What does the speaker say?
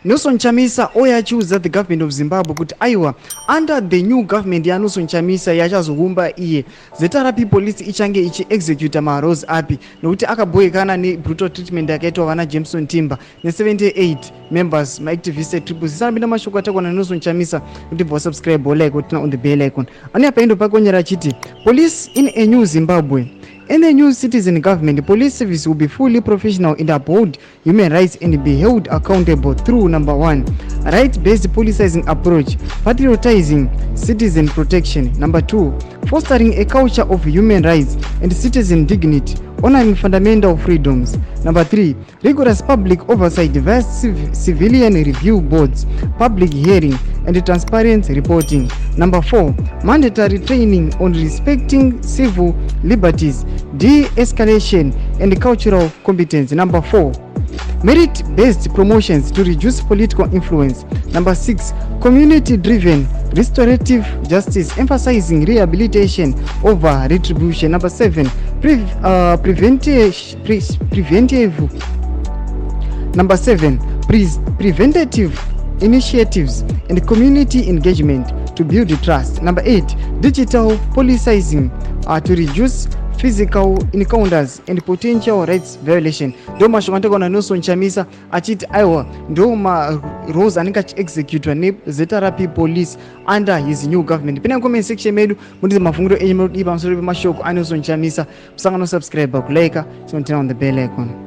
Nelson Chamisa oyachiudza the government of Zimbabwe kuti aiwa under the new government ya Nelson Chamisa yachazogumba iye ZRP police ichange ichi execute ma-roles api nokuti akaboyekana ne brutal treatment yakaitwa vana Jameson Timber ne 78 members ma-activists triple sisambina mashoko atakwa na Nelson Chamisa kuti bva subscribe like utina on the bell icon ani apa indo pakonyera chiti police in a new Zimbabwe. In the new citizen government, police service will be fully professional and uphold human rights and be held accountable through number 1, right-based policing approach, patriotising citizen protection. Number 2, fostering a culture of human rights and citizen dignity, honoring fundamental freedoms. Number 3, rigorous public oversight via civilian review boards, public hearing and transparent reporting. Number 4, mandatory training on respecting civil liberties, de-escalation and cultural competence. Number 4, merit-based promotions to reduce political influence. Number 6, community-driven restorative justice, emphasizing rehabilitation over retribution. Number 7, preventative initiatives and community engagement to build trust. Number 8, digital policing to reduce physical encounters and potential rights violation. Ndo mashoko na Nelson Chamisa achiti aiwa ndo ma roles anenge execute ne ZRP police under his new government. Pina comment section medu mundize mafunguro enyu ipa msoro mashoko a Nelson Chamisa. Musangano subscribe ku like, so turn on the bell icon.